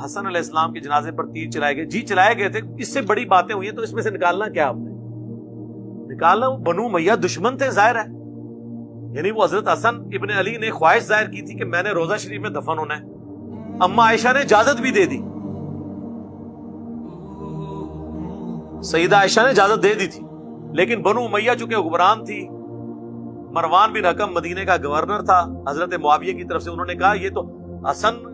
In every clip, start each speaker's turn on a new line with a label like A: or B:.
A: حسن علیہ السلام کے جنازے پر تیر چلائے گئے. جی چلائے گئے تھے, اس سے بڑی باتیں ہوئی ہیں, تو اس میں سے نکالنا کیا آپ نے؟ نکالنا وہ بنو امیہ دشمن تھے, ظاہر ہے. یعنی وہ حضرت حسن ابن علی نے خواہش ظاہر کی تھی کہ میں نے روضہ شریف میں دفن ہونا ہے. اما عائشہ نے اجازت بھی دے دی, سیدہ عائشہ نے اجازت دے دی تھی, لیکن بنو امیہ چونکہ حکمران تھی, مروان بن حکم مدینے کا گورنر تھا حضرت معاویہ کی طرف سے, انہوں نے کہا یہ تو حسن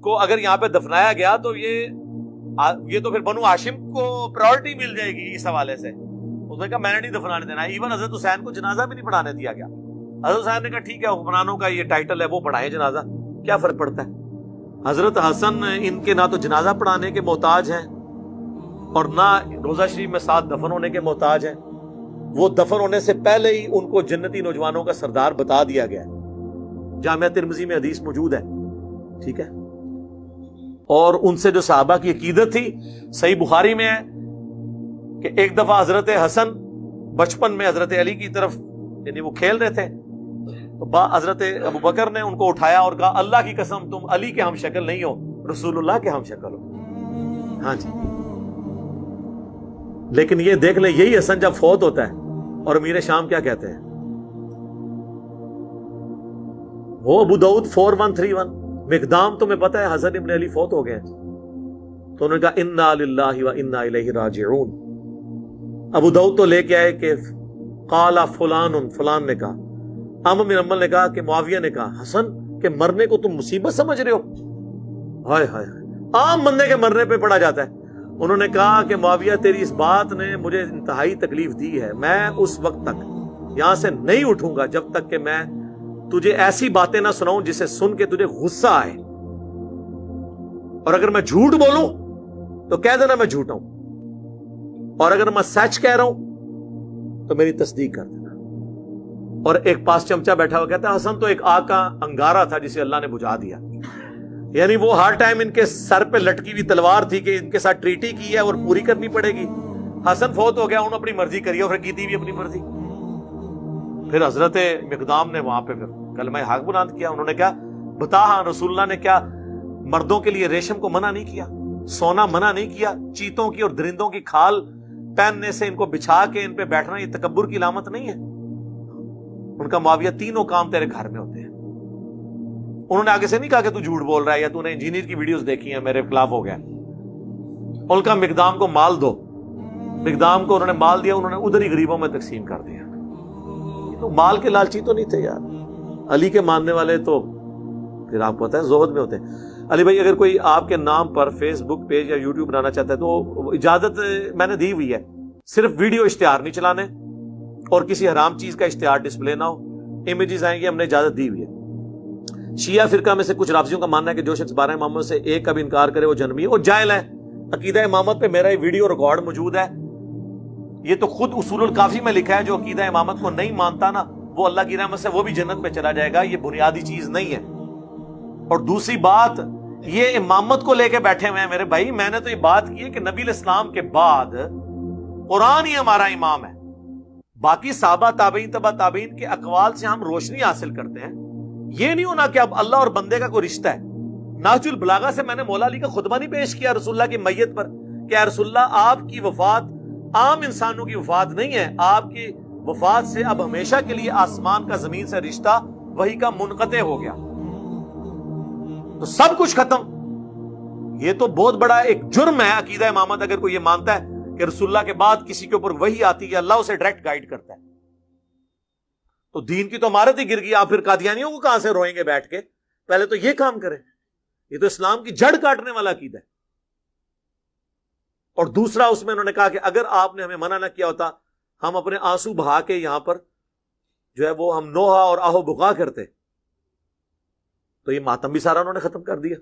A: کو اگر یہاں پہ دفنایا گیا تو یہ تو پھر بنو ہاشم کو پرائورٹی مل جائے گی اس حوالے سے. اس نے کہا میں نے نہیں دفنانے دینا. ایون حضرت حسین کو جنازہ بھی نہیں پڑھانے دیا گیا. حضرت حسین نے کہا ٹھیک ہے حکمرانوں کا یہ ٹائٹل ہے, وہ پڑھائیں جنازہ, کیا فرق پڑتا ہے. حضرت حسن ان کے نہ تو جنازہ پڑھانے کے محتاج ہیں اور نہ روضہ شریف میں ساتھ دفن ہونے کے محتاج ہیں. وہ دفن ہونے سے پہلے ہی ان کو جنتی نوجوانوں کا سردار بتا دیا گیا ہے. جامعہ ترمذی میں حدیث موجود ہے, ٹھیک ہے. اور ان سے جو صحابہ کی عقیدت تھی, صحیح بخاری میں ہے کہ ایک دفعہ حضرت حسن بچپن میں حضرت علی کی طرف, یعنی وہ کھیل رہے تھے, تو حضرت ابو بکر نے ان کو اٹھایا اور کہا اللہ کی قسم تم علی کے ہم شکل نہیں ہو, رسول اللہ کے ہم شکل ہو. ہاں جی. لیکن یہ دیکھ لیں, یہی حسن جب فوت ہوتا ہے اور امیر شام کیا کہتے ہیں, وہ ابو داؤد 4131, مقدام تمہیں پتہ ہے حسن ابن علی فوت ہو گئے, تو انہوں نے کہا انا للہ و انا الیہ راجعون. ابو داؤد تو لے کے آئے کہ قال فلان, فلان نے کہا, امر بن حنبل نے کہا کہ معاویہ نے کہا حسن کے مرنے کو تم مصیبت سمجھ رہے ہو. ہائے ہائے, عام بندے کے مرنے پہ پڑا جاتا ہے. انہوں نے کہا کہ معاویہ تیری اس بات نے مجھے انتہائی تکلیف دی ہے, میں اس وقت تک یہاں سے نہیں اٹھوں گا جب تک کہ میں تجھے ایسی باتیں نہ سناؤں جسے سن کے تجھے غصہ آئے, اور اگر میں جھوٹ بولوں تو کہہ دینا میں جھوٹا ہوں, اور اگر میں سچ کہہ رہا ہوں تو میری تصدیق کر دینا. اور ایک پاس چمچا بیٹھا ہوا کہتا ہے حسن تو ایک آگ کا انگارہ تھا جسے اللہ نے بجھا دیا. یعنی وہ ہر ٹائم ان کے سر پہ لٹکی ہوئی تلوار تھی کہ ان کے ساتھ ٹریٹی کی ہے اور پوری کرنی پڑے گی. حسن فوت ہو گیا, انہوں نے اپنی مرضی کری اور کی تھی بھی اپنی مرضی. پھر حضرت مقدام نے وہاں پہ پھر کلمہ حق بلند کیا. انہوں نے کہا بتا, ہاں رسول اللہ نے کیا مردوں کے لیے ریشم کو منع نہیں کیا, سونا منع نہیں کیا, چیتوں کی اور درندوں کی کھال پہننے سے ان کو بچھا کے ان پہ بیٹھنا یہ تکبر کی علامت نہیں ہے. ان کا معاویہ تینوں کام تیرے گھر میں ہوتے ہیں. انہوں نے آگے سے نہیں کہا کہ تو جھوٹ بول رہا ہے یا تو نے انجینئر کی ویڈیوز دیکھی ہیں میرے خلاف ہو گیا. ان کا مقدام کو مال دو, مقدام کو انہوں نے مال دیا, انہوں نے ادھر ہی غریبوں میں تقسیم کر دیا. تو مال کے لالچی تو نہیں تھے یار. علی کے ماننے والے تو پھر آپ کو پتا ہے زہد میں ہوتے ہیں. علی بھائی اگر کوئی آپ کے نام پر فیس بک پیج یا یوٹیوب بنانا چاہتا ہے تو اجازت میں نے دی ہوئی ہے, صرف ویڈیو اشتہار نہیں چلانے اور کسی حرام چیز کا اشتہار ڈسپلے نہ ہو, امیجز آئیں گے, ہم نے اجازت دی ہوئی ہے. شیعہ فرقہ میں سے کچھ رافضیوں کا ماننا ہے کہ جو شخص 12 اماموں سے ایک کا بھی انکار کرے وہ جہنمی ہے, اور جاہل ہے. عقیدہ امامت پہ میرا یہ ویڈیو ریکارڈ موجود ہے, یہ تو خود اصول الکافی میں لکھا ہے. جو عقیدہ امامت کو نہیں مانتا نا وہ اللہ کی رحمت سے وہ بھی جنت میں چلا جائے گا. یہ بنیادی چیز نہیں ہے. اور دوسری بات, یہ امامت کو لے کے بیٹھے ہوئے ہیں میرے بھائی. میں نے تو یہ بات کی ہے کہ نبی علیہ السلام کے بعد قرآن ہی ہمارا امام ہے. باقی صحابہ تابعین تبع تابعین کے اقوال سے ہم روشنی حاصل کرتے ہیں. یہ نہیں ہونا کہ اب اللہ اور بندے کا کوئی رشتہ ہے. نہج البلاغہ سے میں نے مولا علی کا خطبہ نہیں پیش کیا رسول اللہ کی میت پر کہ اے رسول اللہ آپ کی وفات عام انسانوں کی وفات نہیں ہے, آپ کی وفات سے اب ہمیشہ کے لیے آسمان کا زمین سے رشتہ وہی کا منقطع ہو گیا, تو سب کچھ ختم. یہ تو بہت بڑا ایک جرم ہے عقیدہ امامت اگر کوئی یہ مانتا ہے کہ رسول اللہ کے بعد کسی کے اوپر وحی آتی ہے, اللہ اسے ڈائریکٹ گائیڈ کرتا ہے. تو دین کی تو عمارت ہی گر گئی. آپ پھر قادیانیوں کو کہاں سے روئیں گے بیٹھ کے؟ پہلے تو یہ کام کریں. یہ تو اسلام کی جڑ کاٹنے والا عقیدہ ہے. اور دوسرا اس میں انہوں نے کہا کہ اگر آپ نے ہمیں منع نہ کیا ہوتا ہم اپنے آنسو بہا کے یہاں پر جو ہے وہ ہم نوحہ اور آہو بکا کرتے. تو یہ ماتم بھی سارا انہوں نے ختم کر دیا.